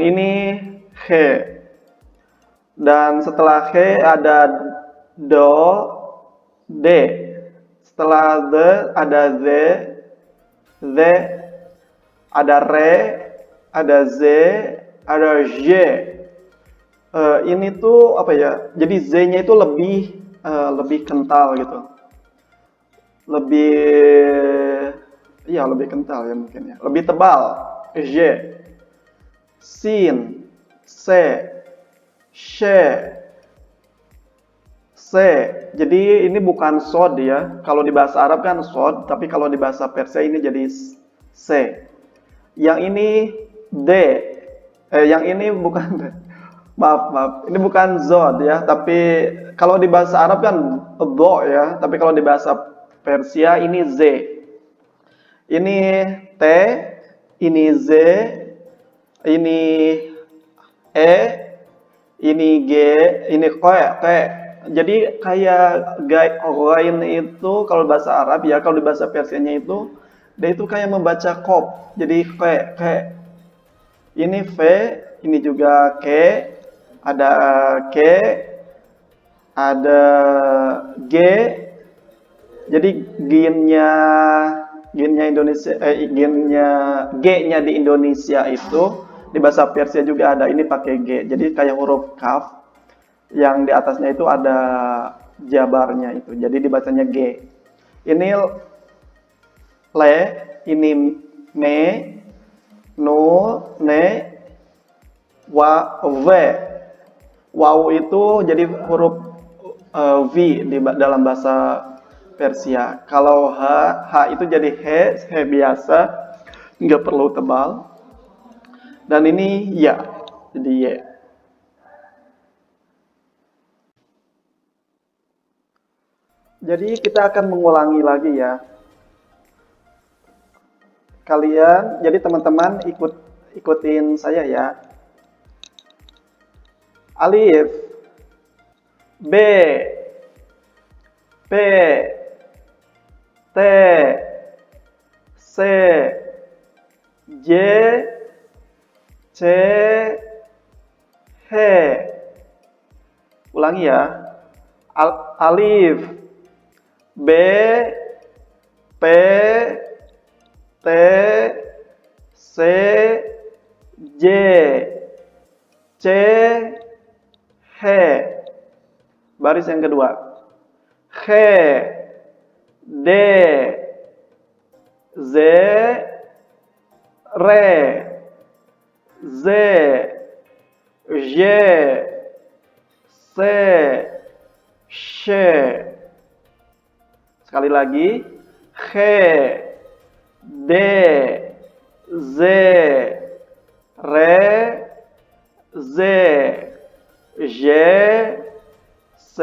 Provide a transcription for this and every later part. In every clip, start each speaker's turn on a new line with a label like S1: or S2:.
S1: ini he. Dan setelah he ada do, de. Setelah the ada ze, ada re, ada ze, ada j. Ini tuh apa ya? Jadi z-nya itu lebih kental gitu. Lebih kental ya mungkin ya. Lebih tebal. J, sin, se, she, se. Jadi ini bukan sod ya. Kalau di bahasa Arab kan sod, tapi kalau di bahasa Persia ini jadi se. Yang ini d. Yang ini bukan maaf. Ini bukan zod ya, tapi kalau di bahasa Arab kan do ya, tapi kalau di bahasa Persia ini z. Ini t, ini z, ini e, ini g, ini t. Jadi kayak ghain itu kalau bahasa Arab ya, kalau di bahasa Persianya itu dia itu kayak membaca kop. Jadi ke. Ini v, ini juga ke, ada ke, ada g. Jadi ginnya Indonesia, g-nya di Indonesia itu di bahasa Persia juga ada. Ini pakai g. Jadi kayak huruf kaf yang di atasnya itu ada jabarnya itu. Jadi dibacanya g. Ini le, ini me, nu, ne, wa, ve. Waw itu jadi huruf v di dalam bahasa Persia. Kalau h itu jadi he biasa, nggak perlu tebal. Dan ini ya, jadi ye. Jadi kita akan mengulangi lagi ya. Kalian, jadi teman-teman ikutin saya ya. Alif, B, P, T, C, J, C, H. Ulangi ya. Alif, B, P, T, C, J, C, H. Baris yang kedua. H, D, Z, Re, Z, J, C, Sh. Sekali lagi. H, D, Z, Re, Z, J, C,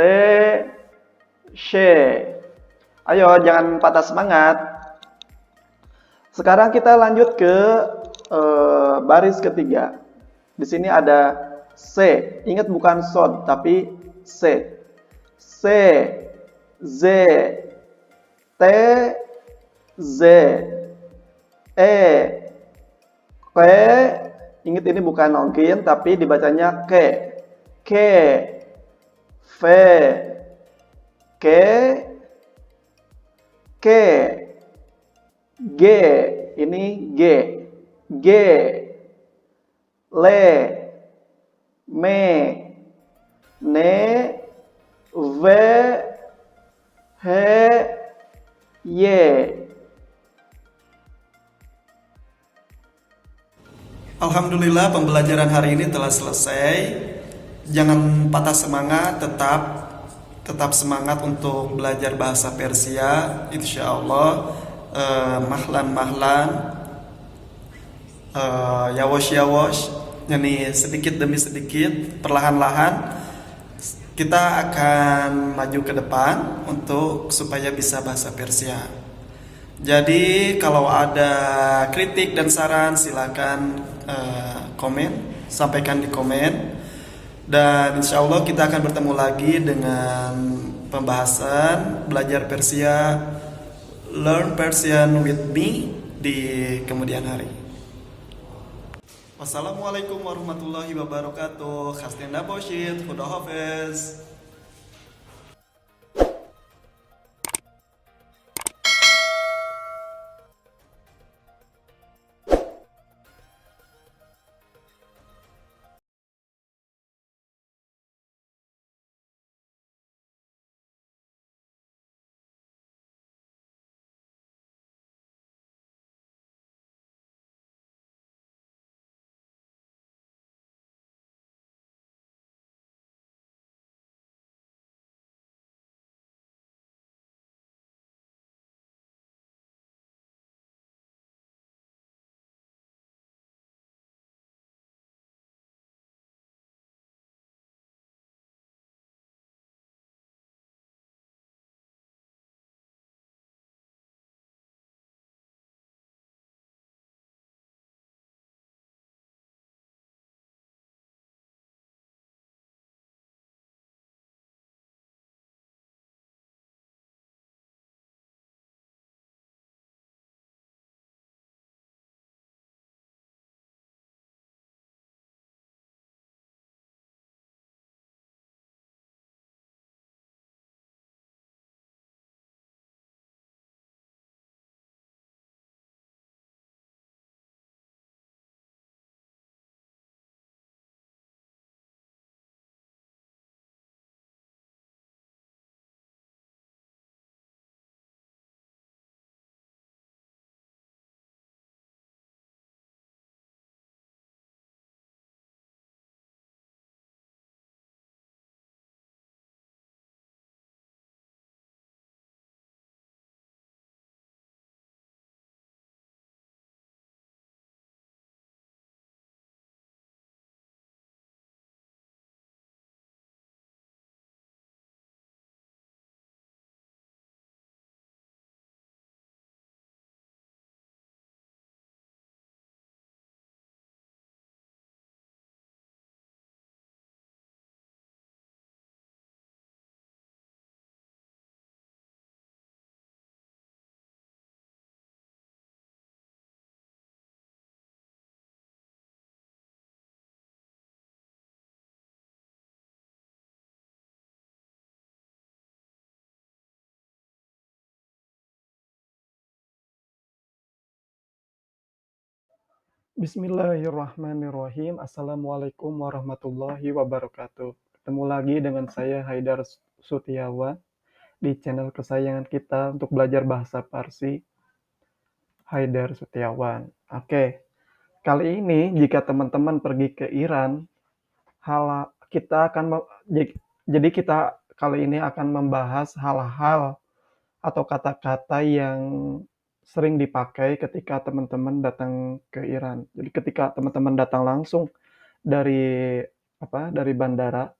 S1: Sh. Ayo jangan patah semangat. Sekarang kita lanjut ke baris ketiga. Di sini ada C. Ingat bukan sod tapi C. C, Z, T, Z, E, K. Ingat ini bukan nongkin tapi dibacanya K. K, V, K, K, G. Ini G. G, Le, Me, Ne, V, H, Y.
S2: Alhamdulillah pembelajaran hari ini telah selesai. Jangan patah semangat, tetap semangat untuk belajar bahasa Persia. Insya Allah mahlan yawosh yani sedikit demi sedikit, perlahan-lahan kita akan maju ke depan untuk supaya bisa bahasa Persia. Jadi kalau ada kritik dan saran silakan sampaikan di komen. Dan insya Allah kita akan bertemu lagi dengan pembahasan belajar Persia, Learn Persian with me di kemudian hari. Wassalamualaikum warahmatullahi wabarakatuh. Khastina Boshit, Khuda Hafiz.
S1: Bismillahirrahmanirrahim. Assalamualaikum warahmatullahi wabarakatuh. Ketemu lagi dengan saya Haidar Sutiawan di channel kesayangan kita untuk belajar bahasa Parsi, Haidar Sutiawan. Oke, kali ini jika teman-teman pergi ke Iran, kita akan jadi kita kali ini akan membahas hal-hal atau kata-kata yang sering dipakai ketika teman-teman datang ke Iran. Jadi ketika teman-teman datang langsung dari dari bandara,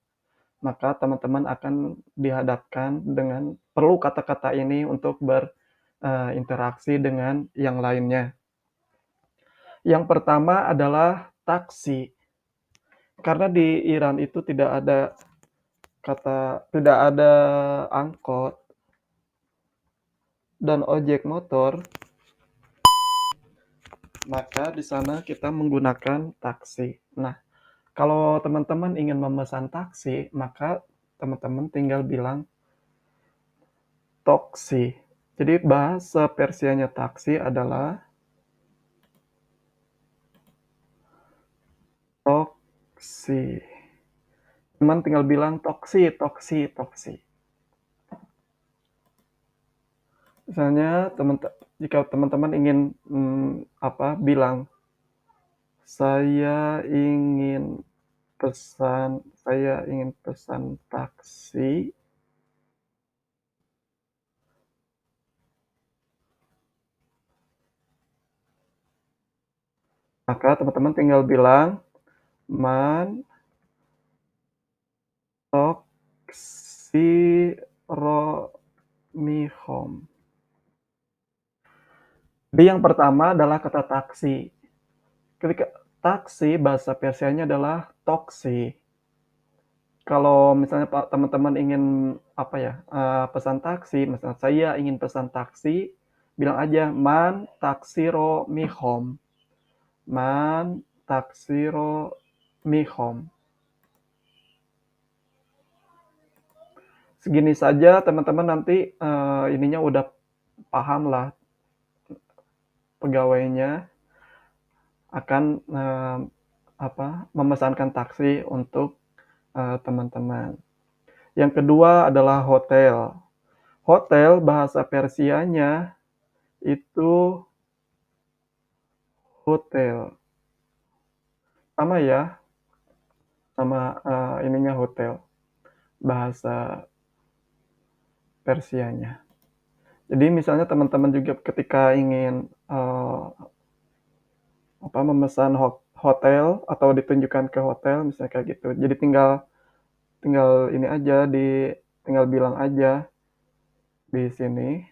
S1: maka teman-teman akan dihadapkan dengan perlu kata-kata ini untuk berinteraksi dengan yang lainnya. Yang pertama adalah taksi. Karena di Iran itu tidak ada angkot dan ojek motor, maka di sana kita menggunakan taksi. Nah, kalau teman-teman ingin memesan taksi, maka teman-teman tinggal bilang toksi. Jadi bahasa Persianya taksi adalah toksi. Teman tinggal bilang toksi, toksi, toksi. Misalnya jika teman-teman ingin bilang saya ingin pesan taksi. Maka teman-teman tinggal bilang man toksi ro mihom. Jadi yang pertama adalah kata taksi. Ketika taksi bahasa Persianya adalah toksi. Kalau misalnya Pak teman-teman ingin pesan taksi, misalnya saya ingin pesan taksi, bilang aja man taksi ro mihom. Man taksiro mihom. Segini saja teman-teman, nanti ininya udah paham lah, pegawainya akan memesankan taksi untuk teman-teman. Yang kedua adalah hotel. Hotel bahasa Persianya itu hotel. Sama ya, sama ininya hotel bahasa Persianya. Jadi misalnya teman-teman juga ketika ingin memesan hotel atau ditunjukkan ke hotel misalnya kayak gitu. Jadi tinggal tinggal ini aja tinggal bilang aja di sini,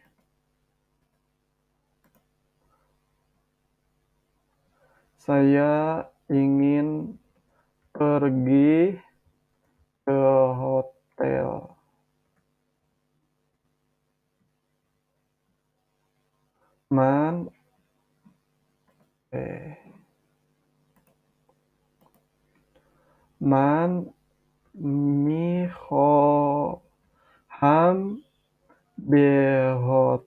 S1: saya ingin pergi ke hotel. Man man mihoham behotel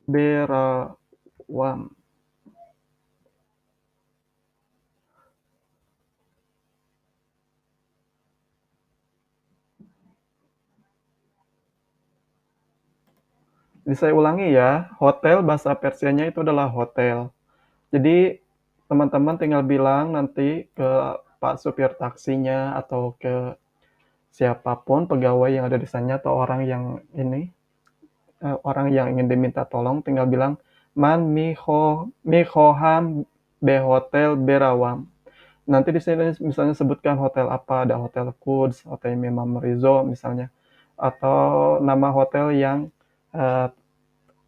S1: berawam. Jadi saya ulangi ya, hotel bahasa Persianya itu adalah hotel. Jadi teman-teman tinggal bilang nanti ke Pak supir taksinya atau ke siapapun pegawai yang ada di sana atau orang yang ingin diminta tolong, tinggal bilang man mihoham behotel berawam. Nanti di sini misalnya sebutkan hotel apa, ada hotel Quds, hotel Imam Rizzo misalnya, atau nama hotel yang eh,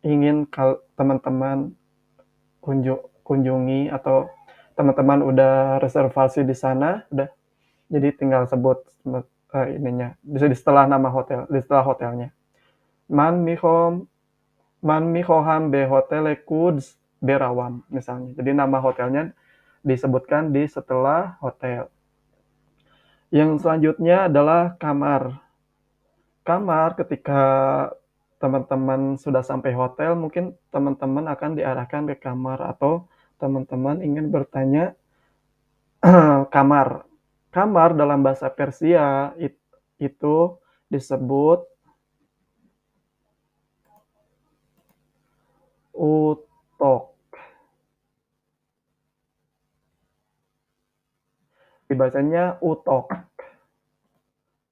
S1: ingin teman-teman kunjungi atau teman-teman udah reservasi di sana, udah. Jadi tinggal sebut ininya, bisa di setelah nama hotel, di setelah hotelnya. Man mihom Man mihoham be hotele Quds berawam misalnya. Jadi nama hotelnya disebutkan di setelah hotel. Yang selanjutnya adalah kamar. Kamar ketika teman-teman sudah sampai hotel, mungkin teman-teman akan diarahkan ke kamar atau teman-teman ingin bertanya kamar. Kamar dalam bahasa Persia itu disebut utok. Dibacanya utok.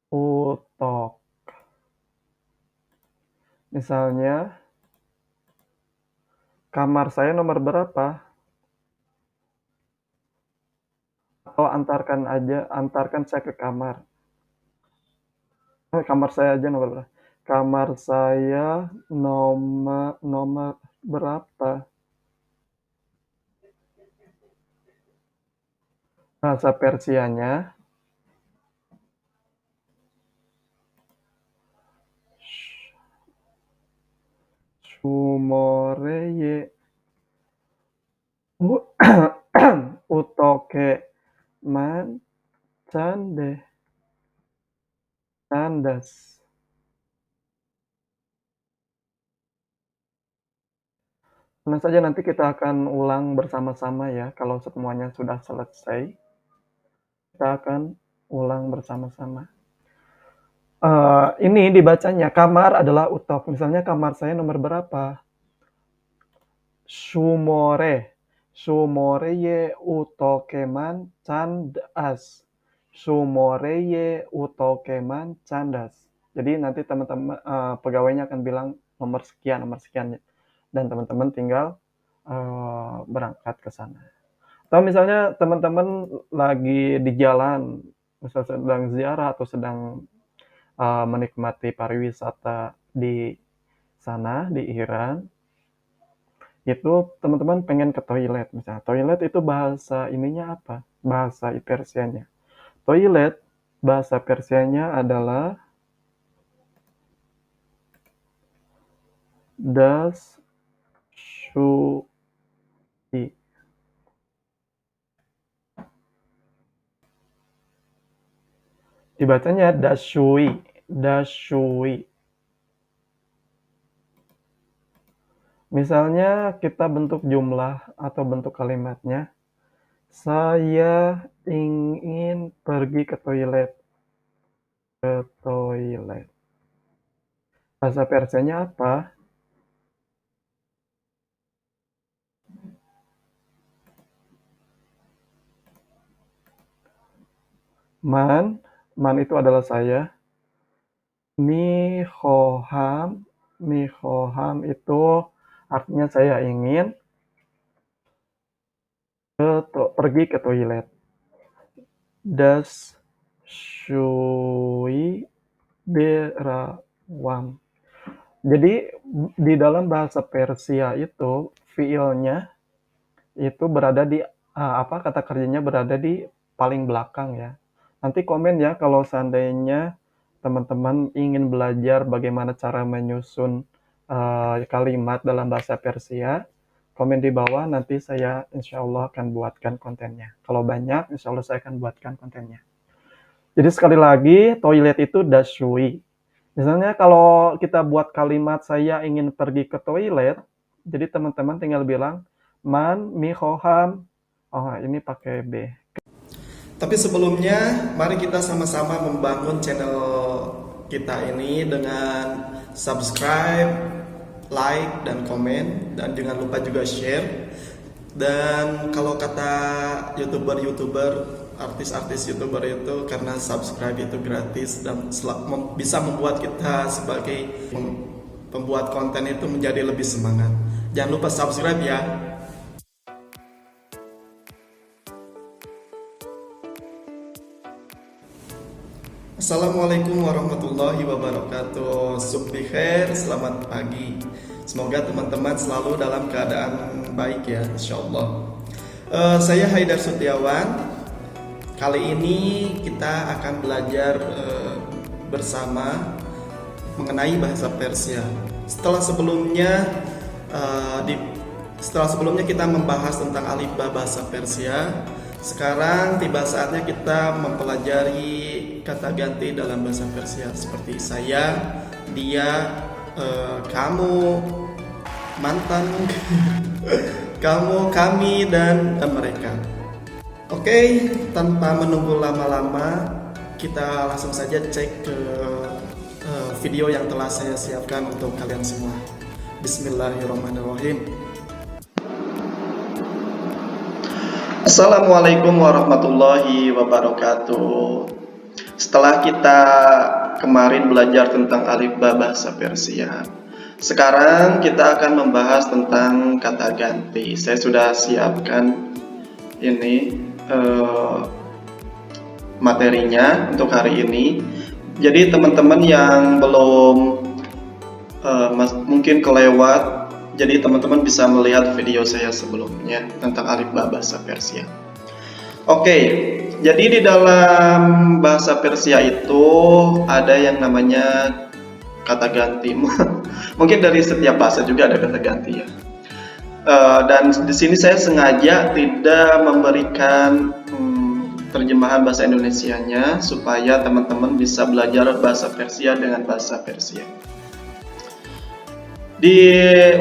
S1: Utok. Misalnya, kamar saya nomor berapa? Atau antarkan saya ke kamar. Kamar saya aja nomor berapa? Kamar saya nomor berapa? Bahasa Persianya Shumoreye Utoke Man Candas. Tenang saja, nanti kita akan ulang bersama-sama ya. Kalau semuanya sudah selesai, kita akan ulang bersama-sama. Ini dibacanya kamar adalah utok. Misalnya kamar saya nomor berapa? Shumoreye utokeman candas. Shumoreye utokeman candas. Jadi nanti teman-teman pegawainya akan bilang nomor sekian dan teman-teman tinggal berangkat ke sana. Atau misalnya teman-teman lagi di jalan, misalnya sedang ziarah atau sedang menikmati pariwisata di sana di Iran, itu teman-teman pengen ke toilet misalnya. Toilet itu bahasa ininya apa? Bahasa Persianya. Toilet bahasa Persianya adalah das shu'i. Dibacanya dashui, dashui. Misalnya kita bentuk jumlah atau bentuk kalimatnya, saya ingin pergi ke toilet. Ke toilet. Bahasa Persianya apa? Man, man itu adalah saya. Mihoham, mihoham itu artinya saya ingin pergi ke toilet. Das shui berawam. Jadi di dalam bahasa Persia itu fiilnya itu berada di kata kerjanya berada di paling belakang ya. Nanti komen ya kalau seandainya teman-teman ingin belajar bagaimana cara menyusun kalimat dalam bahasa Persia, komen di bawah, nanti saya insya Allah akan buatkan kontennya. Kalau banyak, insya Allah saya akan buatkan kontennya. Jadi sekali lagi, toilet itu dashui. Misalnya kalau kita buat kalimat saya ingin pergi ke toilet, jadi teman-teman tinggal bilang, man mi hoham. Oh, ini pakai B.
S2: Tapi sebelumnya, mari kita sama-sama membangun channel kita ini dengan subscribe, like, dan komen. Dan jangan lupa juga share. Dan kalau kata YouTuber, artis-artis YouTuber itu, karena subscribe itu gratis dan bisa membuat kita sebagai pembuat konten itu menjadi lebih semangat. Jangan lupa subscribe ya. Assalamualaikum warahmatullahi wabarakatuh. Subhi khair, selamat pagi. Semoga teman-teman selalu dalam keadaan baik ya, insyaallah. Saya Haidar Setiawan. Kali ini kita akan belajar bersama mengenai bahasa Persia. Setelah sebelumnya kita membahas tentang alifba bahasa Persia. Sekarang tiba saatnya kita mempelajari kata ganti dalam bahasa Persia seperti saya, dia, kamu, mantan, kamu, kami, dan mereka. Oke, tanpa menunggu lama-lama, kita langsung saja cek ke video yang telah saya siapkan untuk kalian semua. Bismillahirrahmanirrahim. Assalamualaikum warahmatullahi wabarakatuh. Setelah kita kemarin belajar tentang alifba bahasa Persia, sekarang kita akan membahas tentang kata ganti. Saya sudah siapkan ini materinya untuk hari ini. Jadi teman-teman yang belum mungkin kelewat, jadi teman-teman bisa melihat video saya sebelumnya tentang alifba bahasa Persia. Oke, jadi di dalam bahasa Persia itu ada yang namanya kata ganti. Mungkin dari setiap bahasa juga ada kata ganti ya. Dan di sini saya sengaja tidak memberikan terjemahan bahasa Indonesianya supaya teman-teman bisa belajar bahasa Persia dengan bahasa Persia.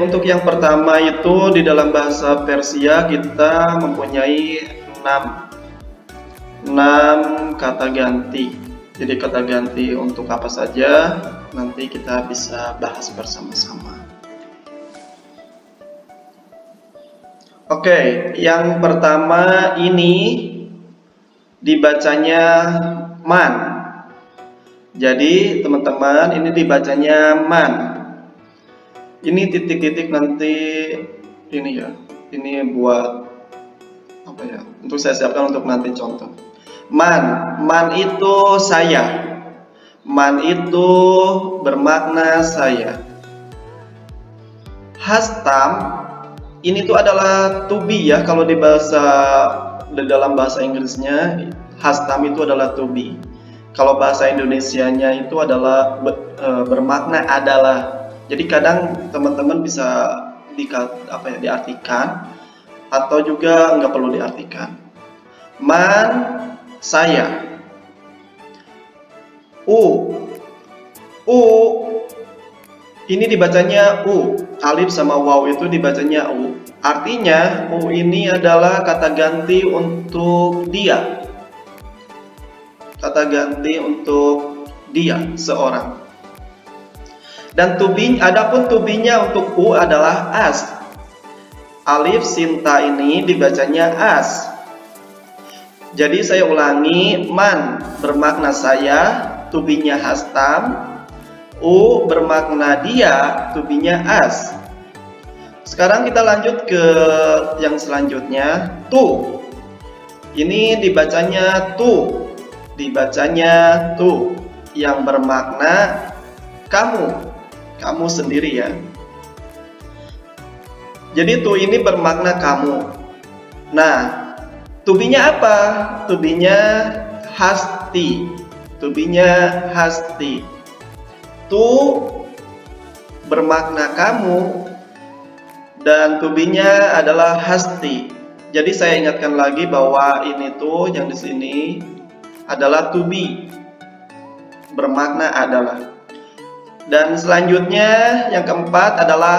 S2: Untuk yang pertama itu di dalam bahasa Persia kita mempunyai 6 kata ganti. Jadi kata ganti untuk apa saja nanti kita bisa bahas bersama-sama. Oke, yang pertama ini dibacanya man. Jadi teman-teman ini dibacanya man. Ini titik-titik nanti ini ya. Ini buat apa ya? Untuk saya siapkan untuk nanti contoh. Man itu saya. Man itu bermakna saya. Hastam ini tuh adalah to be ya, kalau di dalam bahasa Inggrisnya hastam itu adalah to be. Kalau bahasa Indonesianya itu adalah bermakna adalah. Jadi kadang teman-teman bisa diartikan atau juga nggak perlu diartikan. Man saya.
S1: U. U ini dibacanya U. Alif sama waw itu dibacanya U. Artinya U ini adalah kata ganti untuk dia. Kata ganti untuk dia, seorang. Dan adapun tubinya untuk U adalah as. Alif sinta ini dibacanya as. Jadi saya ulangi, man bermakna saya, tubinya hastam. U bermakna dia, tubinya as. Sekarang kita lanjut ke yang selanjutnya, tu. Ini dibacanya tu. Dibacanya tu, yang bermakna kamu. Kamu sendiri ya. Jadi tu ini bermakna kamu. Nah, tubinya apa? Tubinya hasti. Tubinya hasti. Tu bermakna kamu dan tubinya adalah hasti. Jadi saya ingatkan lagi bahwa ini tuh yang di sini adalah tubi, bermakna adalah. Dan selanjutnya yang keempat adalah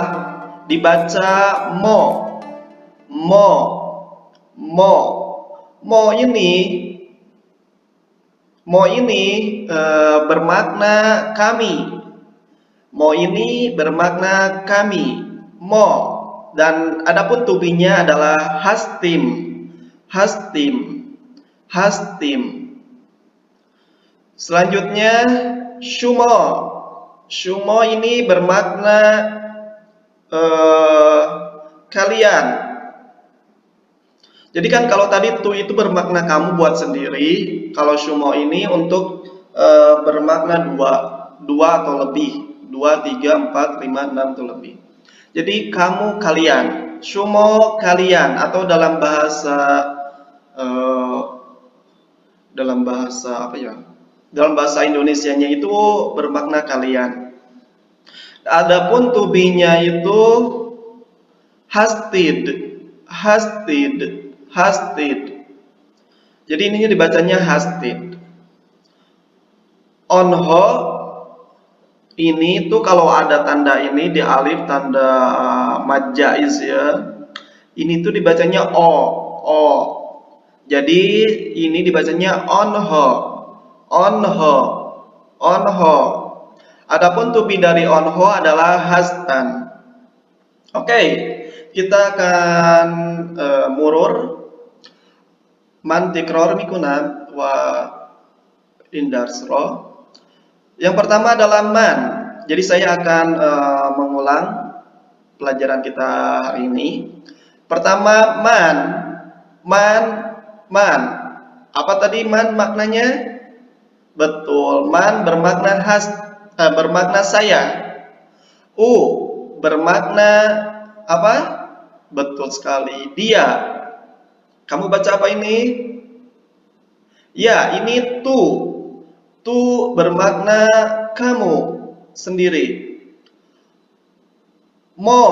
S1: dibaca mo. Mo. Mo. Mo ini bermakna kami. Mo ini bermakna kami. Mo. Dan adapun tubinya adalah hastim. Hastim. Hastim. Selanjutnya shumo. Shumo ini bermakna kalian. Jadi kan kalau tadi tu itu bermakna kamu buat sendiri, kalau shumo ini untuk bermakna dua atau lebih. 2, 3, 4, 5, 6 atau lebih. Jadi kamu kalian, shumo kalian, atau dalam bahasa apa ya? Dalam bahasa Indonesianya itu bermakna kalian. Adapun tubinya itu hastid. Hastid. Hastid. Jadi ini dibacanya hastid. Onho ini tuh kalau ada tanda ini di alif, tanda mad jaiz ya. Ini tuh dibacanya o, o. Jadi ini dibacanya onho, onho, onho. Adapun tubi dari onho adalah hastan. Oke, kita akan murur man tikror mikuna wa indarsro. Yang pertama adalah man. Jadi saya akan mengulang pelajaran kita hari ini. Pertama man. Man, man. Apa tadi man maknanya? Betul, man bermakna bermakna saya. U bermakna apa? Betul sekali, dia. Kamu baca apa ini? Ya, ini tu. Tu bermakna kamu sendiri. Mo.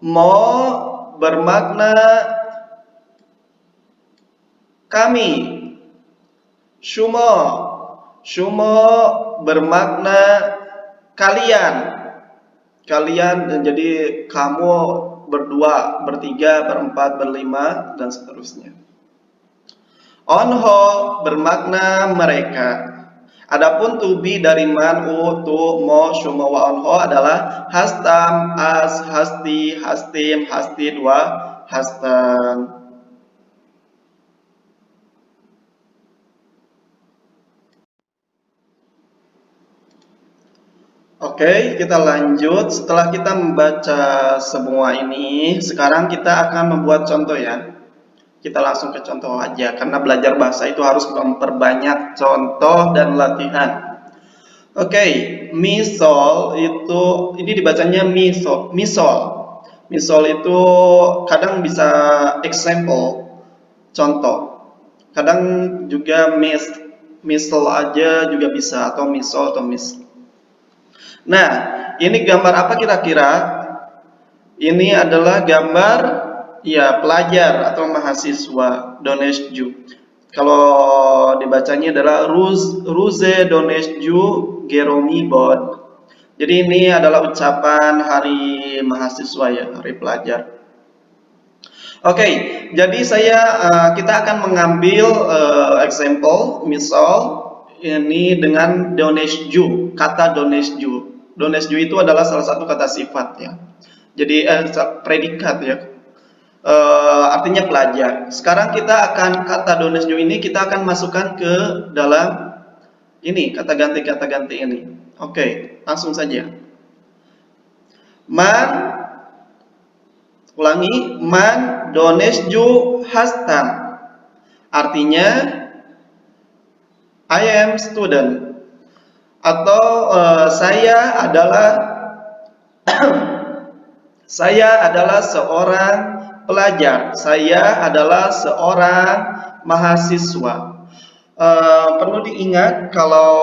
S1: Mo bermakna kami. Shumo. Shumo bermakna kalian. Kalian, dan jadi kamu berdua, bertiga, berempat, berlima, dan seterusnya. Onho bermakna mereka. Adapun tubi dari man, u, tu, mo, shumo, wa onho adalah hastam, as, hasti, hastim, hastid, wa hastan. Oke, kita lanjut. Setelah kita membaca semua ini, sekarang kita akan membuat contoh ya. Kita langsung ke contoh aja, karena belajar bahasa itu harus memperbanyak contoh dan latihan. Oke, misol itu, ini dibacanya misol. Misol. Misol itu kadang bisa example, contoh. Kadang juga misal aja juga bisa, atau misol atau mis. Nah, ini gambar apa kira-kira? Ini adalah gambar ya pelajar atau mahasiswa Donesju. Kalau di dibacanya adalah Ruze Doneshju Geromi Bod. Jadi ini adalah ucapan hari mahasiswa ya, hari pelajar. Oke, jadi kita akan mengambil example, misal ini dengan Doneshju, kata Doneshju. Doneshju itu adalah salah satu kata sifat ya. Jadi predikat ya. Artinya pelajar. Sekarang kita akan kata Doneshju ini kita akan masukkan ke dalam ini kata ganti ini. Oke, langsung saja. Man Doneshju hastam. Artinya I am student. Atau saya adalah seorang pelajar. Saya adalah seorang mahasiswa. Perlu diingat kalau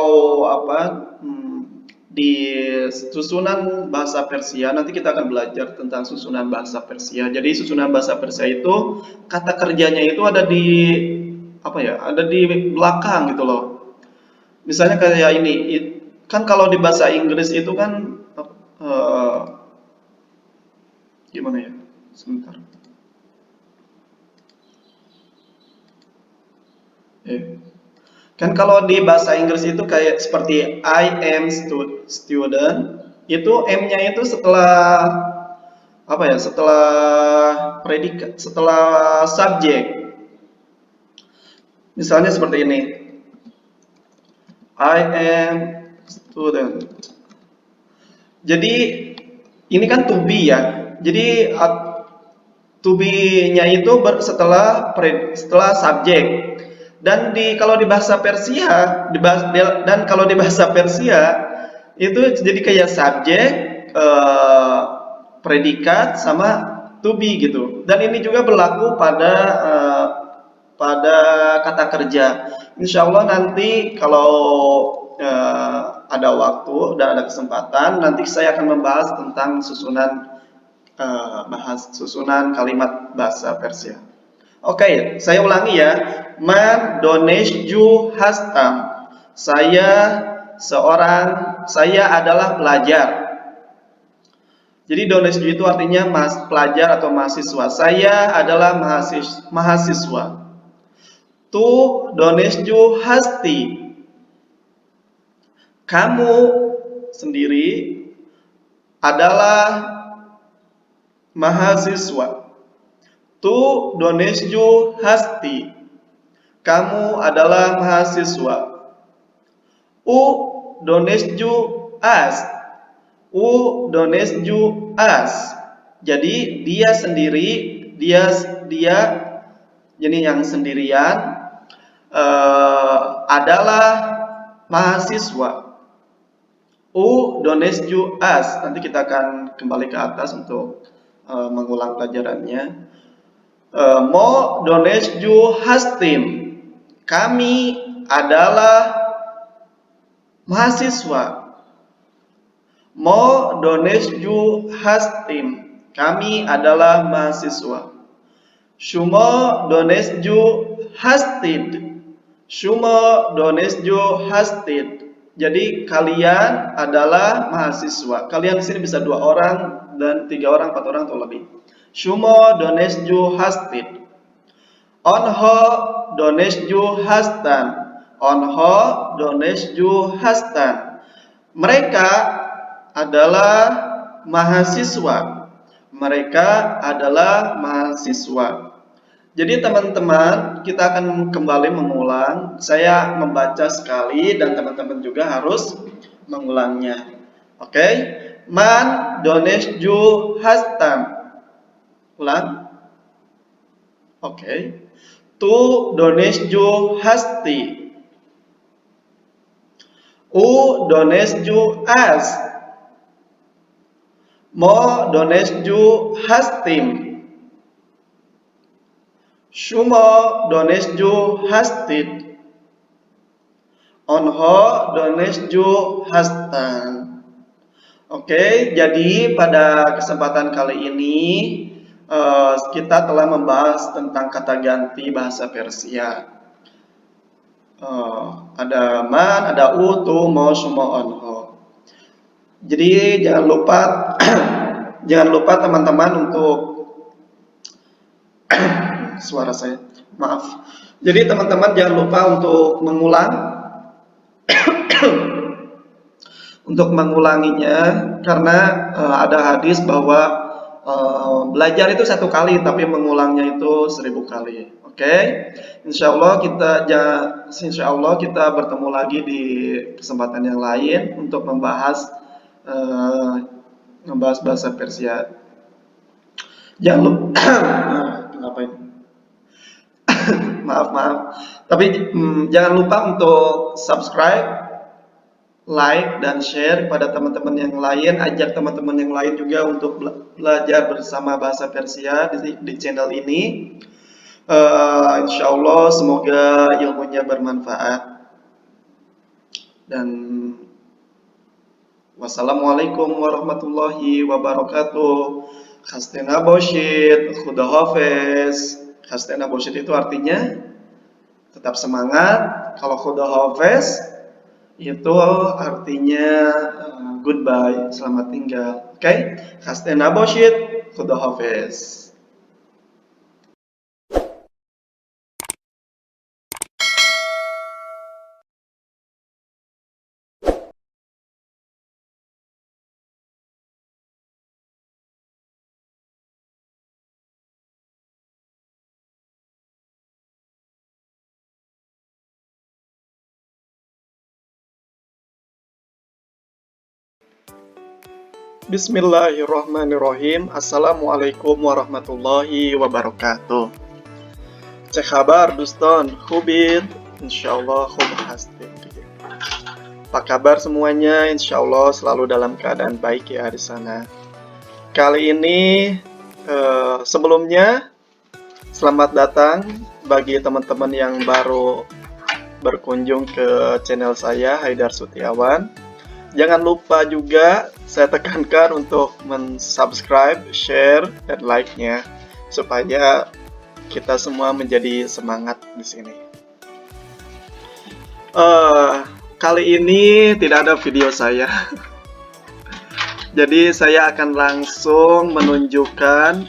S1: di susunan bahasa Persia, nanti kita akan belajar tentang susunan bahasa Persia. Jadi susunan bahasa Persia itu kata kerjanya itu ada di ada di belakang gitu loh. Misalnya kayak ini, kan kalau di bahasa Inggris itu kan gimana ya? Sebentar. Kan kalau di bahasa Inggris itu kayak seperti I am student, itu M-nya itu setelah setelah predikat, setelah subjek. Misalnya seperti ini. I am student. Jadi ini kan to be ya. Jadi to be-nya itu setelah subjek. Dan kalau di bahasa Persia itu jadi kayak subjek, predikat sama to be gitu. Dan ini juga berlaku pada kata kerja. Insya Allah nanti kalau ada waktu dan ada kesempatan, nanti saya akan membahas tentang susunan kalimat bahasa Persia. Oke, saya ulangi ya. Man Doneshju hastam. Saya adalah pelajar. Jadi Doneshju itu artinya pelajar atau mahasiswa. Saya adalah mahasiswa. Tu Doneshju hasti. Kamu sendiri adalah mahasiswa. Tu Doneshju hasti. Kamu adalah mahasiswa. U Doneshju as. U Doneshju as. Jadi dia sendiri, dia jadi yang sendirian adalah mahasiswa. U Doneshju as. Nanti kita akan kembali ke atas untuk mengulang pelajarannya. Mo Doneshju hastim. Kami adalah mahasiswa. Mo Doneshju hastim. Kami adalah mahasiswa. Shumo Doneshju hastid. Shumo Doneshju hastid. Jadi kalian adalah mahasiswa. Kalian di sini bisa 2 orang dan 3 orang, 4 orang atau lebih. Shumo Doneshju hastid. Onho Doneshju hastan. Onho Doneshju hastan. Mereka adalah mahasiswa. Mereka adalah mahasiswa. Jadi teman-teman, kita akan kembali mengulang. Saya membaca sekali dan teman-teman juga harus mengulangnya. Oke? Man Doneshju hastan. Ulang. Oke. Tu Doneshju hasti. U Doneshju as. Mo Doneshju hastim. Shumo Doneshju hastid. Onho Doneshju hastan. Oke, jadi pada kesempatan kali ini kita telah membahas tentang kata ganti bahasa Persia. Ada man, ada utu, mau semua onho. Jadi jangan lupa jangan lupa teman-teman untuk suara saya, maaf. Jadi teman-teman jangan lupa untuk mengulanginya karena ada hadis bahwa belajar itu 1 kali tapi mengulangnya itu 1000 kali. Oke, insya Allah kita bertemu lagi di kesempatan yang lain untuk eh, membahas bahasa Persia. Jangan lupa, kenapa ini? Maaf maaf. Tapi jangan lupa untuk subscribe, like dan share kepada teman-teman yang lain, ajak teman-teman yang lain juga untuk belajar bersama bahasa Persia di channel ini. Insya Allah semoga ilmunya bermanfaat dan wassalamualaikum warahmatullahi wabarakatuh. Khastena Boshid, Khuda Hafiz. Khastena Boshid itu artinya tetap semangat. Kalau Khuda Hafiz itu artinya goodbye, selamat tinggal. Oke, Khastena Boshid, Khuda Hafiz. Bismillahirrahmanirrahim. Assalamualaikum warahmatullahi wabarakatuh. Cek kabar Duston, Hubin, insyaallah khub hastin. Apa kabar semuanya? Insyaallah selalu dalam keadaan baik ya di sana. Kali ini sebelumnya selamat datang bagi teman-teman yang baru berkunjung ke channel saya Haidar Sutiawan. Jangan lupa juga saya tekankan untuk subscribe, share, dan like-nya supaya kita semua menjadi semangat di sini. Kali ini tidak ada video saya, jadi saya akan langsung menunjukkan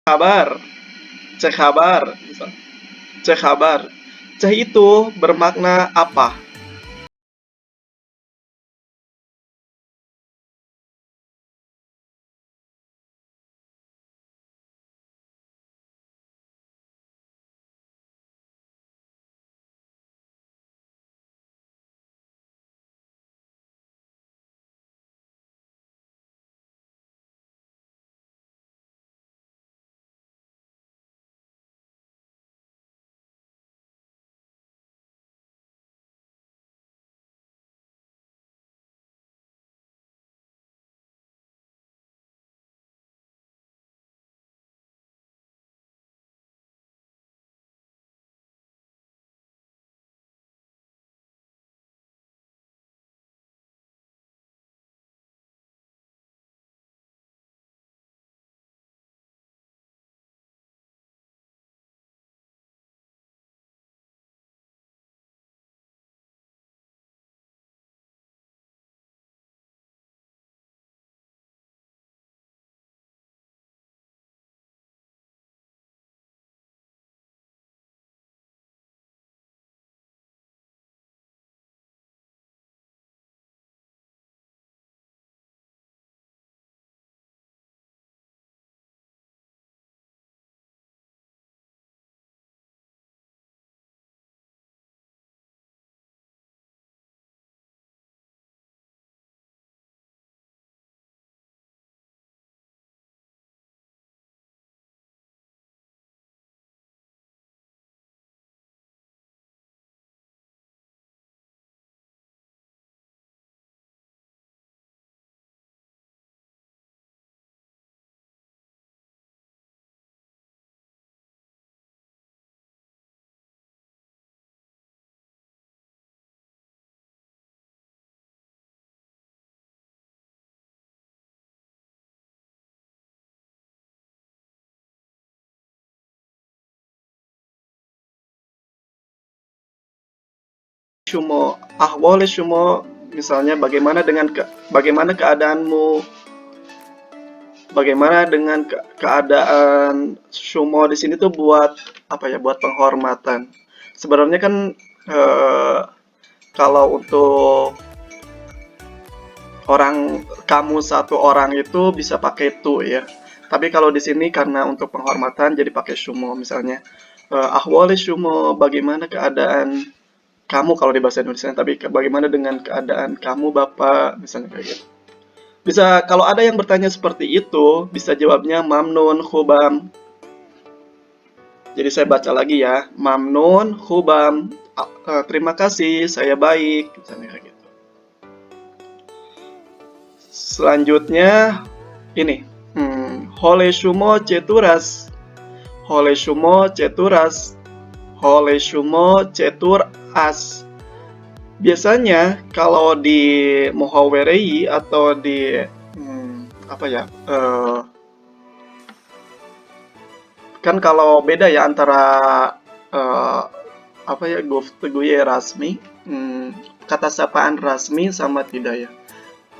S1: kabar, cek kabar, misal, cek kabar. Cek itu bermakna apa? Shumo, ahwale shumo, misalnya bagaimana keadaanmu, bagaimana dengan keadaan shumo di sini tuh buat apa ya? Buat penghormatan. Sebenarnya kan eh, kalau untuk kamu satu orang itu bisa pakai tu ya. Tapi kalau di sini karena untuk penghormatan jadi pakai shumo misalnya. Ahwale shumo, bagaimana keadaan kamu kalau di bahasa Indonesia, tapi bagaimana dengan keadaan kamu Bapak, misalnya kayak gitu. Bisa kalau ada yang bertanya seperti itu, bisa jawabnya mamnun khubam. Jadi saya baca lagi ya, mamnun khubam. Terima kasih, saya baik, misalnya kayak gitu. Selanjutnya ini, hole shumo ceturas, hole shumo ceturas, hole shumo cetur as. Biasanya kalau di Muhawerei atau di apa ya? Kan kalau beda ya antara eh, apa ya Guftuguye rasmi, kata sapaan rasmi sama tidak ya.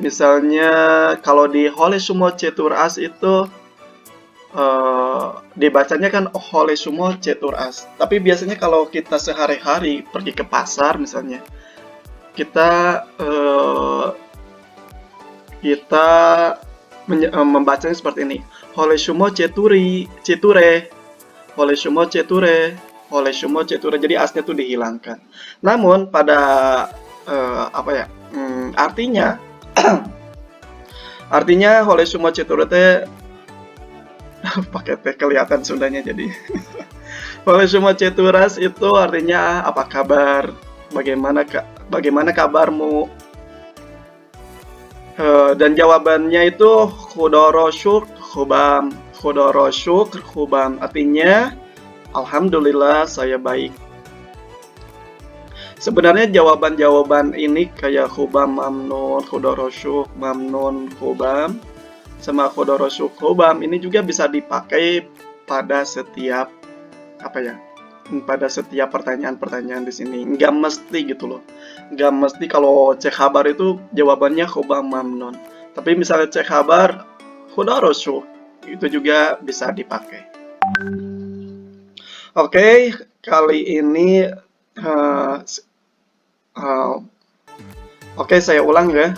S1: Misalnya kalau di Hole Sumo Cetur As itu dibacanya kan Hole Sumo Cetur As. Tapi biasanya kalau kita sehari-hari pergi ke pasar misalnya, kita kita membacanya seperti ini. Hole Sumo Ceture, Hole Sumo Ceture, Hole Sumo Ceture. Jadi asnya tuh dihilangkan. Namun pada apa ya? Artinya artinya Hole Sumo Ceture teh pakai teh kelihatan Sundanya jadi. Hole Sumo Ceturas itu artinya apa kabar? Bagaimana kabarmu? Dan jawabannya itu khudorosyuk khubam, khudorosyuk khubam, artinya alhamdulillah saya baik. Sebenarnya jawaban-jawaban ini kayak khubam mamnun, khudorosyuk mamnun khubam, sama khudorosyuk khubam ini juga bisa dipakai pada setiap apa ya? Pada setiap pertanyaan-pertanyaan di sini. Nggak mesti gitu loh. Nggak mesti kalau cek kabar itu jawabannya khobam mamnon. Tapi misalnya cek kabar khudarosyu itu juga bisa dipakai. Oke, kali ini eh, s- eh, oke saya ulang ya.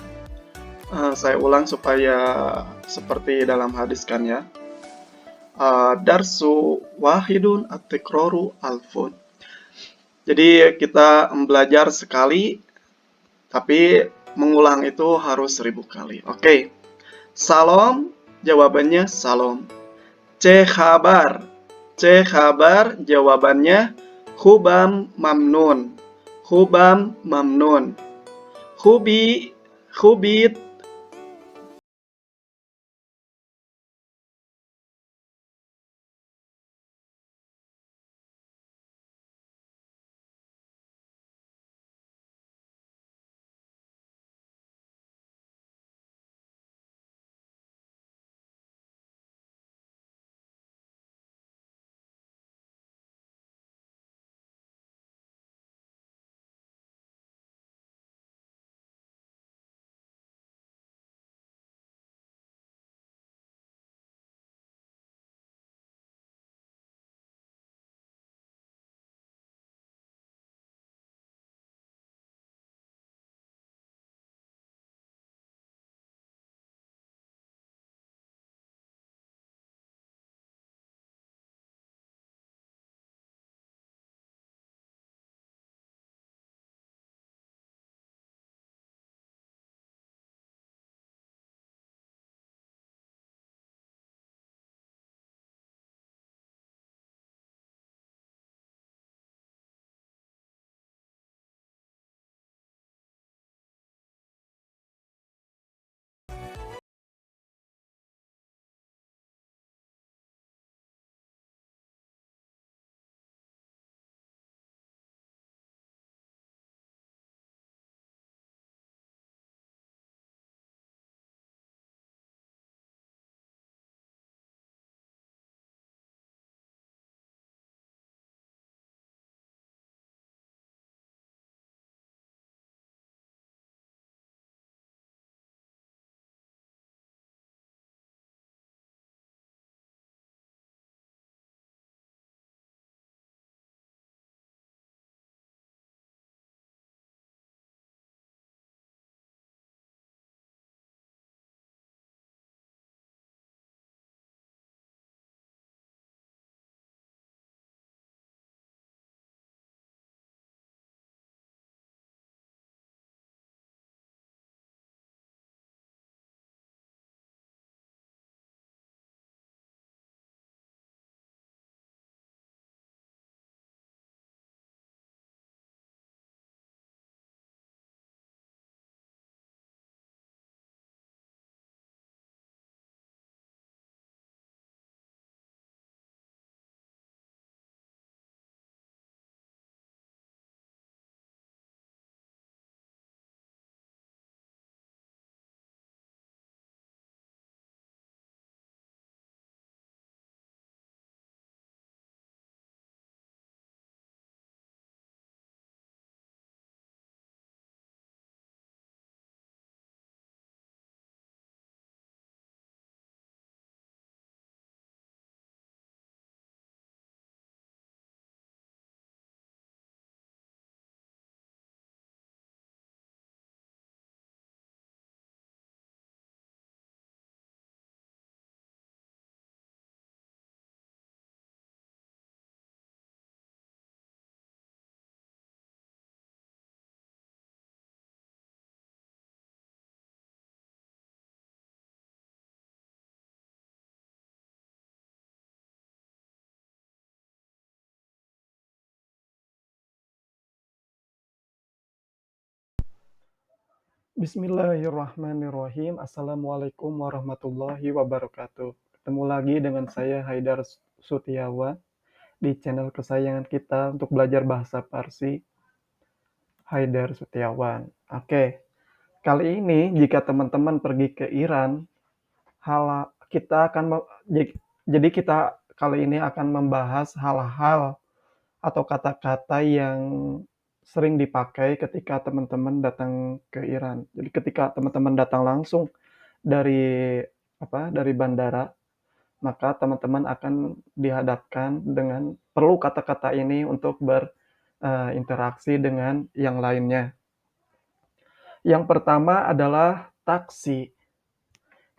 S1: Saya ulang supaya seperti dalam hadis kan ya. Darsu wahidun at-tikraru alfun. Jadi kita belajar sekali, tapi mengulang itu harus 1000 kali. Oke, salam jawabannya salam. C khabar. C khabar jawabannya hubam mamnun. Hubam mamnun. Hubi hubit. Bismillahirrahmanirrahim. Assalamualaikum warahmatullahi wabarakatuh. Ketemu lagi dengan saya Haidar Sutiawan di channel kesayangan kita untuk belajar bahasa Parsi, Haidar Sutiawan. Oke, kali ini jika teman-teman pergi ke Iran, kita akan jadi kita kali ini akan membahas hal-hal atau kata-kata yang sering dipakai ketika teman-teman datang ke Iran. Jadi ketika teman-teman datang langsung dari dari bandara, maka teman-teman akan dihadapkan dengan perlu kata-kata ini untuk berinteraksi dengan yang lainnya. Yang pertama adalah taksi.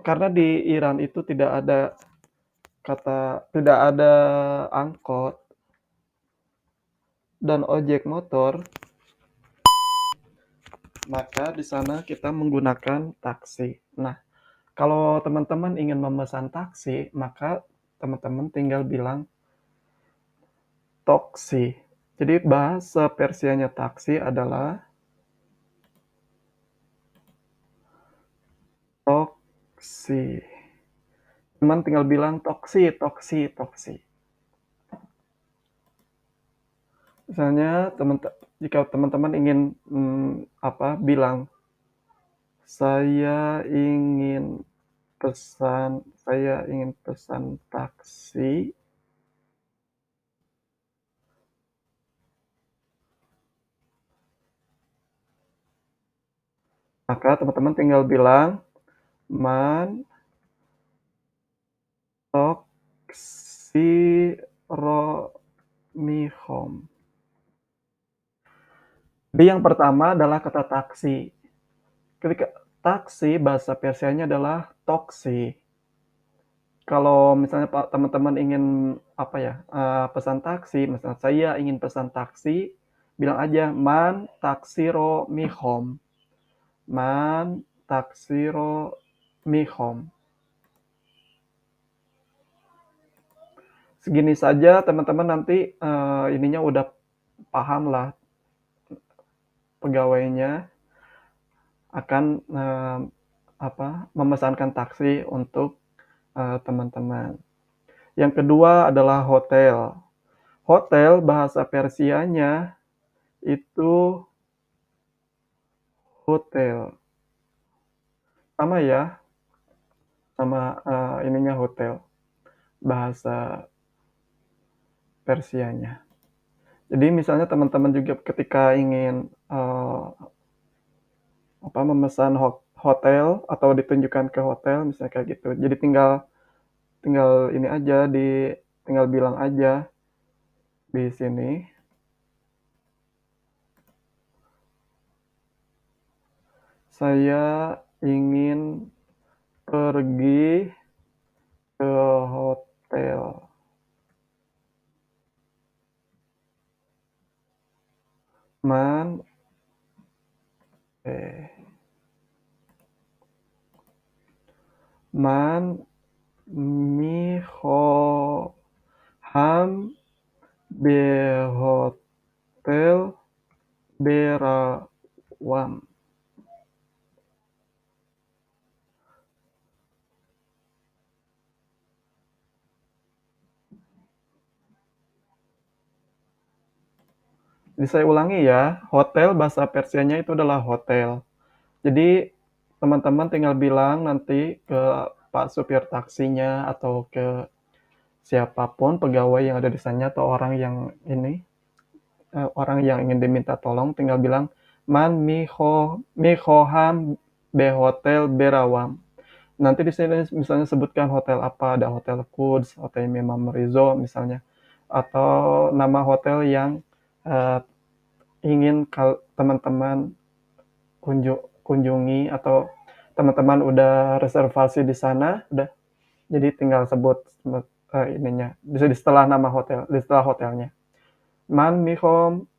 S1: Karena di Iran itu tidak ada angkot dan ojek motor, maka di sana kita menggunakan taksi. Nah, kalau teman-teman ingin memesan taksi, maka teman-teman tinggal bilang toksi. Jadi bahasa Persianya taksi adalah toksi. Teman tinggal bilang toksi, toksi, toksi. Misalnya jika teman-teman ingin bilang saya ingin pesan taksi. Maka teman-teman tinggal bilang man toksi romihom. Jadi yang pertama adalah kata taksi. Ketika taksi bahasa Persianya adalah toksi. Kalau misalnya Pak teman-teman ingin pesan taksi, misalnya saya ingin pesan taksi, bilang aja man taksiro mihom. Man taksiro mihom. Segini saja teman-teman nanti ininya udah paham lah, pegawainya akan memesankan taksi untuk teman-teman. Yang kedua adalah hotel. Hotel bahasa Persianya itu hotel. Sama ya, sama ininya hotel bahasa Persianya. Jadi misalnya teman-teman juga ketika ingin memesan hotel atau ditunjukkan ke hotel misalnya kayak gitu. Jadi tinggal ini aja tinggal bilang aja di sini saya ingin pergi ke hotel. Man miho ham behotel berawam. Jadi saya ulangi ya, hotel bahasa Persianya itu adalah hotel. Jadi teman-teman tinggal bilang nanti ke Pak supir taksinya atau ke siapapun pegawai yang ada di sana atau orang yang ingin diminta tolong tinggal bilang man mihoham behotel berawam. Nanti di sini misalnya sebutkan hotel apa, ada hotel Quds, hotel Imam Rizo misalnya, atau nama hotel yang ingin teman-teman kunjungi atau teman-teman udah reservasi di sana, udah jadi tinggal sebut ininya bisa di setelah nama hotel, di setelah hotelnya. Man mihoham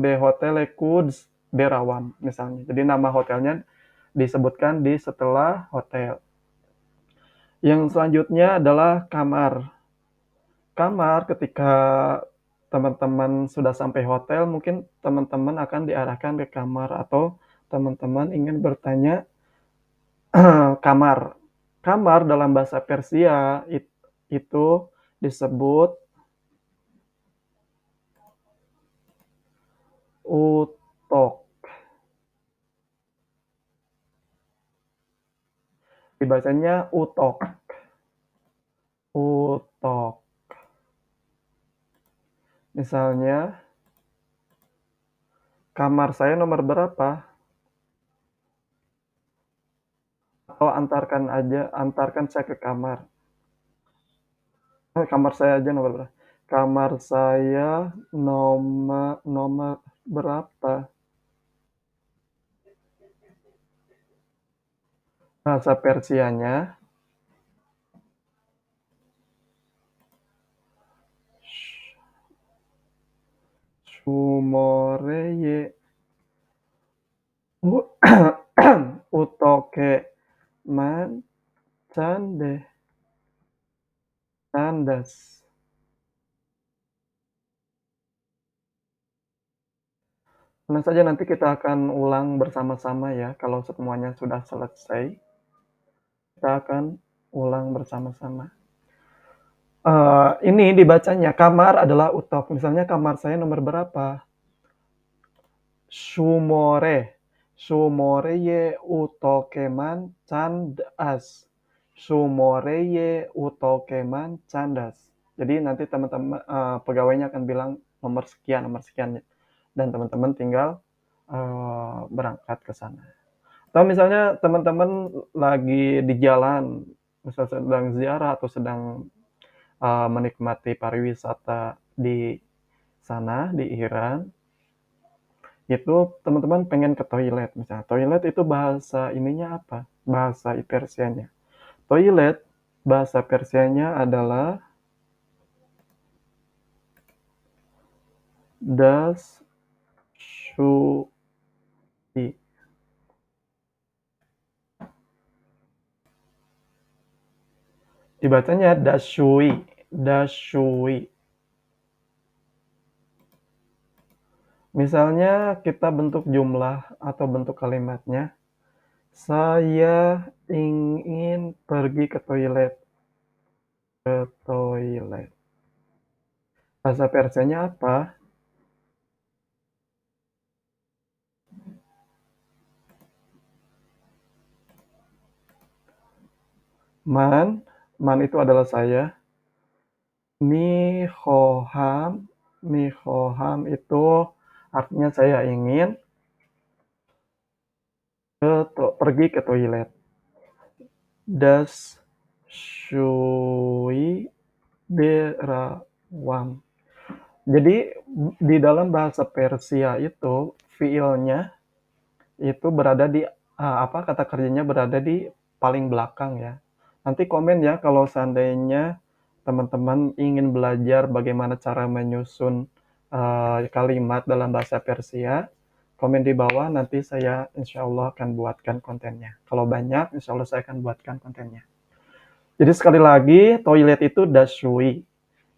S1: be hotel Quds berawam misalnya. Jadi nama hotelnya disebutkan di setelah hotel. Yang selanjutnya adalah kamar. Kamar ketika teman-teman sudah sampai hotel, mungkin teman-teman akan diarahkan ke kamar atau teman-teman ingin bertanya kamar. Kamar dalam bahasa Persia itu disebut utok. Dibacanya utok. Utok. Misalnya, kamar saya nomor berapa? Atau antarkan saya ke kamar. Kamar saya aja nomor berapa? Kamar saya nomor berapa? Bahasa Persianya Sumoreye Utoke Man Cande Candas. Tenang saja, nanti kita akan ulang bersama-sama ya. Kalau semuanya sudah selesai, kita akan ulang bersama-sama. Ini dibacanya kamar adalah utok. Misalnya kamar saya nomor berapa? Sumore. Sumoreye utokeman candas. Sumoreye utokeman candas. Jadi nanti teman-teman pegawainya akan bilang nomor sekian, dan teman-teman tinggal berangkat ke sana. Atau misalnya teman-teman lagi di jalan, misalnya sedang ziarah atau sedang menikmati pariwisata di sana, di Iran, itu teman-teman pengen ke toilet. Misalnya toilet itu bahasa ininya apa? Bahasa Persianya. Toilet bahasa Persianya adalah das shui. Dibacanya dashui, dashui. Misalnya kita bentuk jumlah atau bentuk kalimatnya, saya ingin pergi ke toilet. Ke toilet. Bahasa Persianya apa? Man itu adalah saya. Mihoham itu artinya saya ingin pergi ke toilet. Das shui berawam. Jadi di dalam bahasa Persia itu fiilnya itu berada di kata kerjanya berada di paling belakang ya. Nanti komen ya kalau seandainya teman-teman ingin belajar bagaimana cara menyusun kalimat dalam bahasa Persia. Komen di bawah, nanti saya insya Allah akan buatkan kontennya. Kalau banyak, insya Allah saya akan buatkan kontennya. Jadi sekali lagi, toilet itu dashui.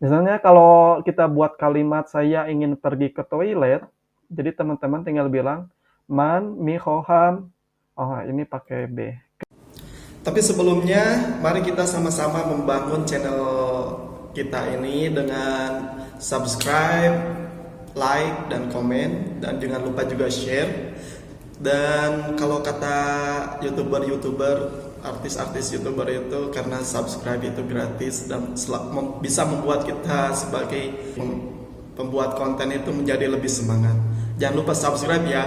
S1: Misalnya kalau kita buat kalimat saya ingin pergi ke toilet, jadi teman-teman tinggal bilang, man mihoham. Oh, ini pakai B.
S2: Tapi sebelumnya, mari kita sama-sama membangun channel kita ini dengan subscribe, like, dan komen. Dan jangan lupa juga share. Dan kalau kata YouTuber, artis-artis YouTuber itu, karena subscribe itu gratis dan bisa membuat kita sebagai pembuat konten itu menjadi lebih semangat. Jangan lupa subscribe ya.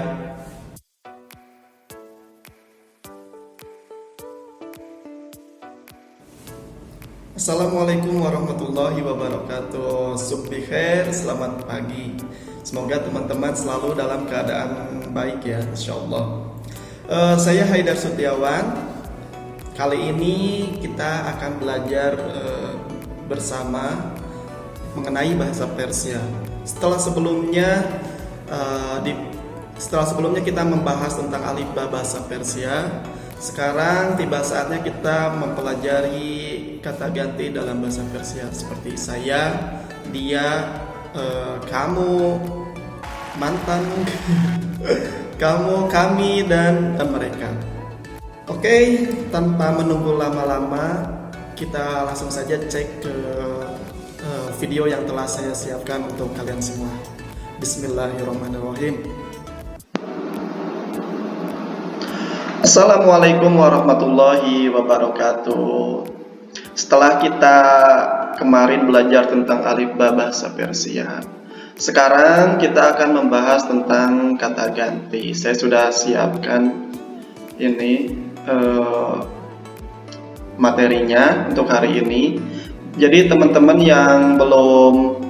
S2: Assalamualaikum warahmatullahi wabarakatuh. Subhi khair, selamat pagi. Semoga teman-teman selalu dalam keadaan baik ya, insyaallah. Saya Haidar Setiawan. Kali ini kita akan belajar bersama mengenai bahasa Persia. Setelah sebelumnya kita membahas tentang alifba bahasa Persia. Sekarang tiba saatnya kita mempelajari kata ganti dalam bahasa Persia seperti saya, dia, kamu, mantan, kamu, kami, dan mereka. Oke, tanpa menunggu lama-lama, kita langsung saja cek ke video yang telah saya siapkan untuk kalian semua. Bismillahirrahmanirrahim. Assalamualaikum warahmatullahi wabarakatuh. Setelah kita kemarin belajar tentang alifba bahasa Persia, sekarang kita akan membahas tentang kata ganti. Saya sudah siapkan ini materinya untuk hari ini.
S1: Jadi teman-teman yang belum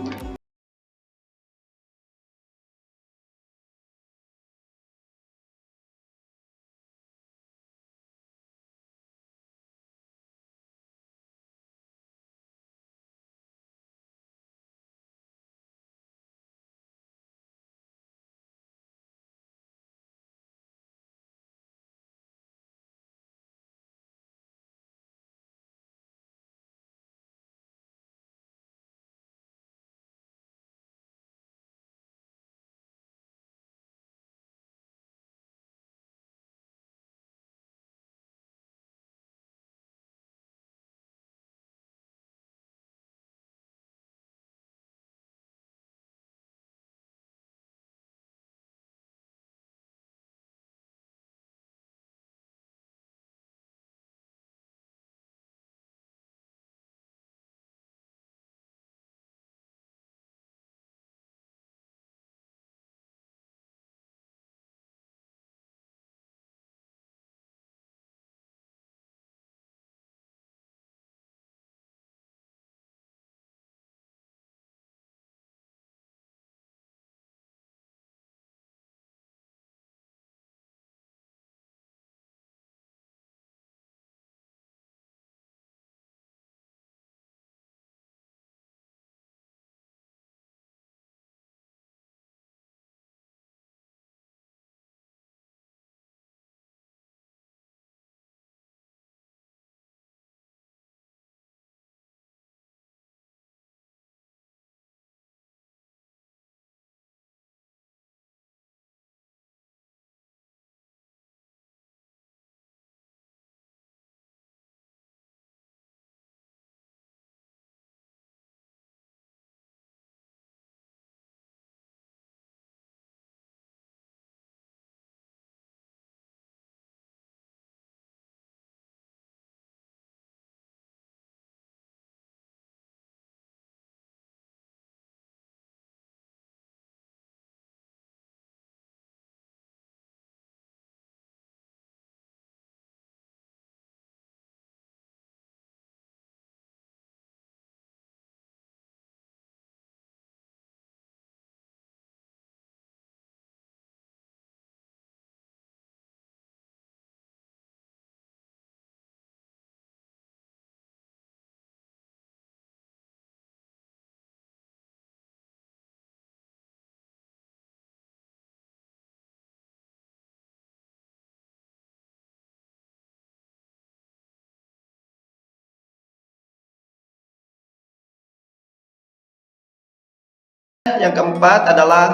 S1: yang keempat adalah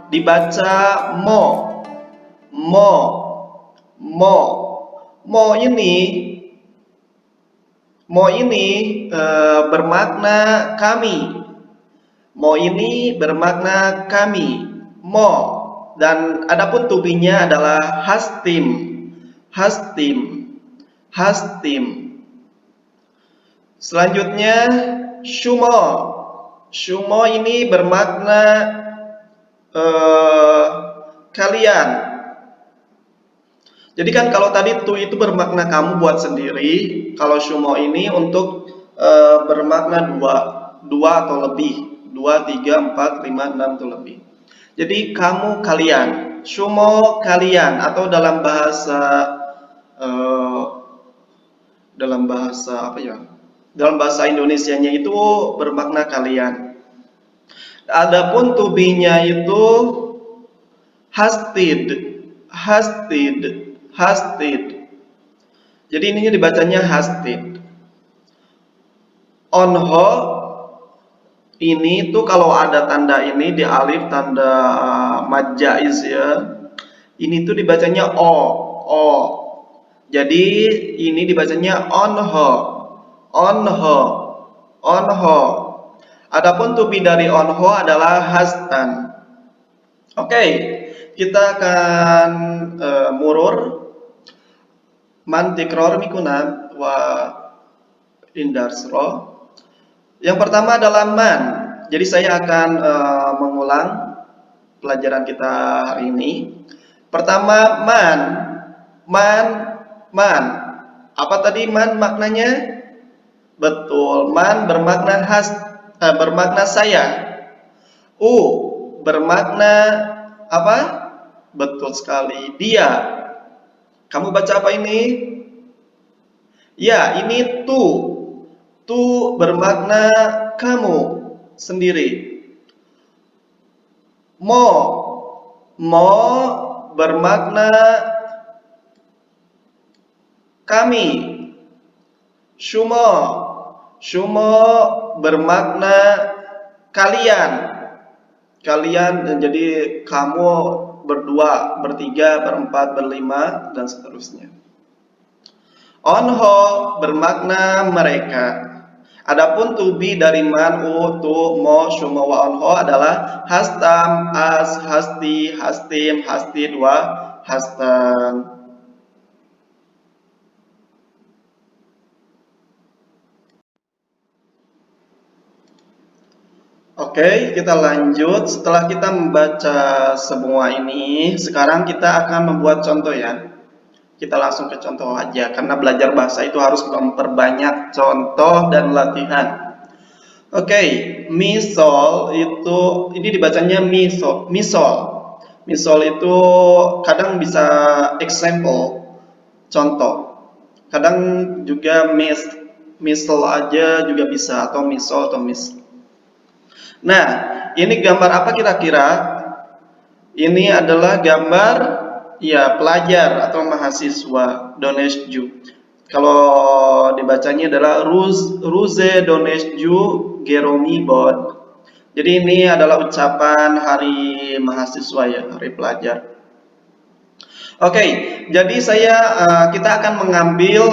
S1: dibaca mo. Mo. Mo. Mo ini bermakna kami. Mo ini bermakna kami. Mo. Dan adapun tubinya adalah hastim. Hastim. Hastim. Selanjutnya shumo. Shumo ini bermakna kalian. Jadi kan kalau tadi tu itu bermakna kamu buat sendiri, kalau shumo ini untuk bermakna dua atau lebih, 2, 3, 4, 5, 6 atau lebih. Jadi kamu kalian, shumo kalian, atau dalam bahasa apa ya? Dalam bahasa Indonesianya itu bermakna kalian. Adapun tubinya itu hastid, hastid, hastid. Jadi ininya dibacanya hastid. Onho ini tuh kalau ada tanda ini di alif, tanda mad jaiz ya. Ini tuh dibacanya o. Jadi ini dibacanya onho, onho, onho. Adapun tubi dari onho adalah hastan. Oke, kita akan murur man tikror mikuna wa indarsro. Yang pertama adalah man. Jadi saya akan mengulang pelajaran kita hari ini. Pertama man, man, man. Apa tadi man maknanya? Betul. Man bermakna saya. U bermakna apa? Betul sekali. Dia. Kamu baca apa ini? Ya, ini tu. Tu bermakna kamu sendiri. Mo. Mo bermakna kami. Shumo. Shumo bermakna kalian. Kalian jadi kamu berdua, bertiga, berempat, berlima, dan seterusnya. Onho bermakna mereka. Adapun to be dari man, u, tu, mo, shumo, wa onho adalah hastam, as, hasti, hastim, hastid, wa hastam. Oke, kita lanjut. Setelah kita membaca semua ini, sekarang kita akan membuat contoh ya. Kita langsung ke contoh aja, karena belajar bahasa itu harus memperbanyak contoh dan latihan. Oke, misol itu, ini dibacanya misol. Misol itu kadang bisa example, contoh. Kadang juga misal aja juga bisa, atau misol atau mis. Nah, ini gambar apa kira-kira? Ini adalah gambar ya pelajar atau mahasiswa Donesju. Kalau dibacanya adalah Ruze Donesju Geromi Bod. Jadi ini adalah ucapan hari mahasiswa ya, hari pelajar. Oke, jadi kita akan mengambil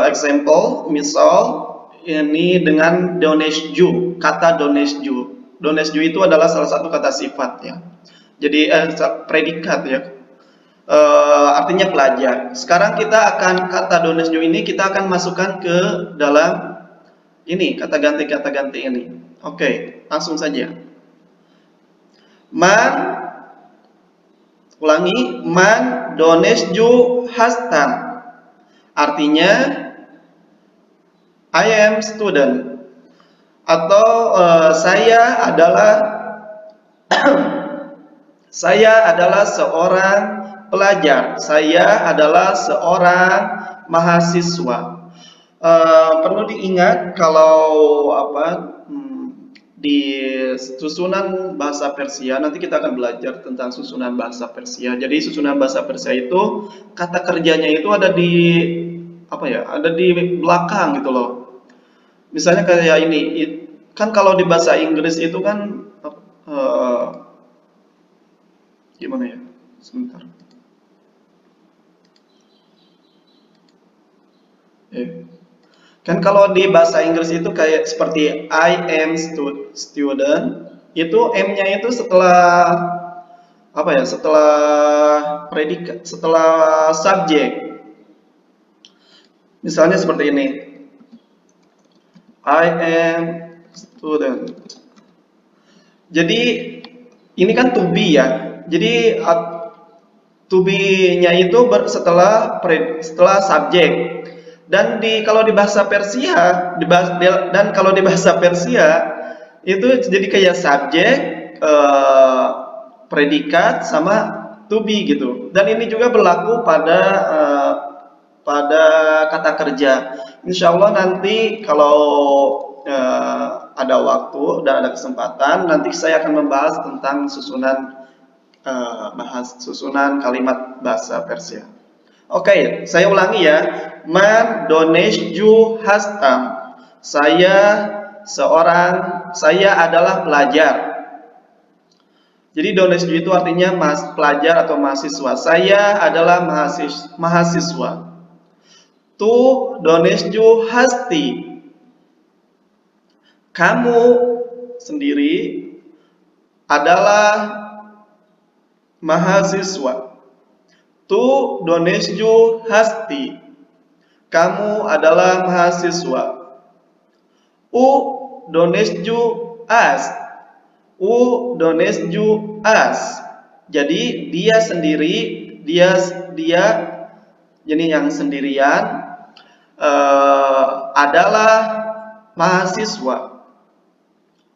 S1: example, misal ini dengan Donesju, kata Donesju. Donesju itu adalah salah satu kata sifat ya. Jadi predikat ya. Artinya pelajar. Sekarang kita akan kata Donesju ini kita akan masukkan ke dalam ini kata ganti ini. Oke, langsung saja. Man, ulangi, man Donesju hastam. Artinya I am student. Atau saya adalah seorang pelajar. Saya adalah seorang mahasiswa. Perlu diingat kalau di susunan bahasa Persia, nanti kita akan belajar tentang susunan bahasa Persia. Jadi susunan bahasa Persia itu kata kerjanya itu ada di ada di belakang gitu loh. Misalnya kayak ini, kan kalau di bahasa Inggris itu kan gimana ya? Sebentar. Kan kalau di bahasa Inggris itu kayak seperti I am student, itu M-nya itu setelah setelah predikat, setelah subjek. Misalnya seperti ini. I am student. Jadi ini kan to be ya. Jadi to be-nya itu setelah subjek. Dan kalau di bahasa Persia itu jadi kayak subjek, predikat sama to be gitu. Dan ini juga berlaku pada kata kerja. Insya Allah nanti kalau ada waktu dan ada kesempatan, nanti saya akan membahas tentang susunan kalimat bahasa Persia. Oke, saya ulangi ya. Man Donesju hastam. Saya adalah pelajar. Jadi Donesju itu artinya pelajar atau mahasiswa. Saya adalah mahasiswa. Tu Donesju hasti. Kamu sendiri adalah mahasiswa. Tu Donesju hasti. Kamu adalah mahasiswa. U Donesju as. U Donesju as. Jadi dia sendiri, dia jadi yang sendirian adalah mahasiswa.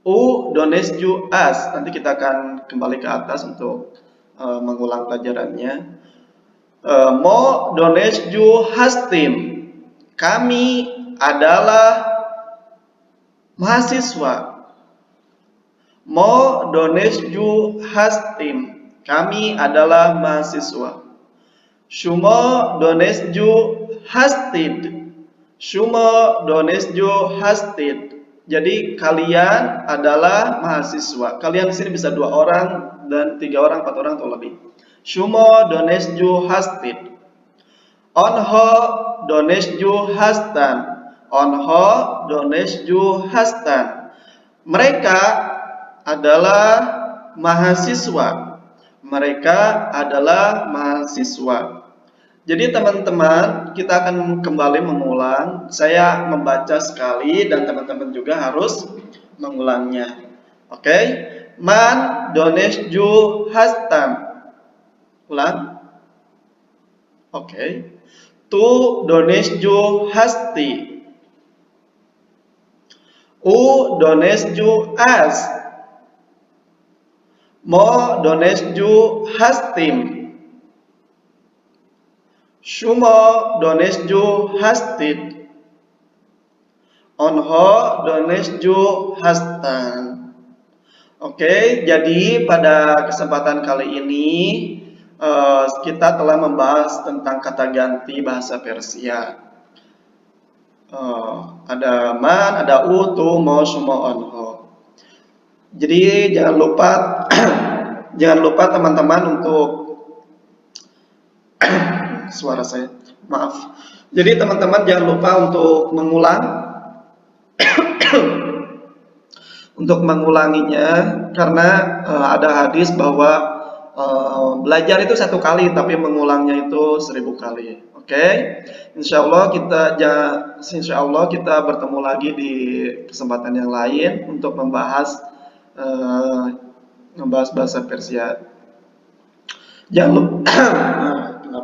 S1: U donezju as. Nanti kita akan kembali ke atas untuk mengulang pelajarannya. Mo donezju hastim. Kami adalah mahasiswa. Mo donezju hastim. Kami adalah mahasiswa. Shumo donezju hastid. Shumo donezju hastid. Jadi kalian adalah mahasiswa. Kalian di sini bisa 2 orang dan 3 orang, 4 orang atau lebih. Shumo donezju hastid. Onho donezju hastan. Onho donezju hastan. Mereka adalah mahasiswa. Mereka adalah mahasiswa. Jadi teman-teman, kita akan kembali mengulang. Saya membaca sekali dan teman-teman juga harus mengulangnya. Oke? Man donezju hastam. Ulang. Oke. Tu donezju hasti. U donezju as. Mo donezju hastim. Shumo donezju hastid. Onho donezju hastan. Oke, jadi pada kesempatan kali ini kita telah membahas tentang kata ganti bahasa Persia. Ada man, ada u, tu, mo, shumo, onho. Jadi jangan lupa teman-teman untuk suara saya, maaf. Jadi teman-teman jangan lupa untuk mengulanginya karena ada hadis bahwa belajar itu 1 kali tapi mengulangnya itu 1000 kali. Oke? Insya Allah kita bertemu lagi di kesempatan yang lain untuk membahas bahasa Persia. Jangan lupa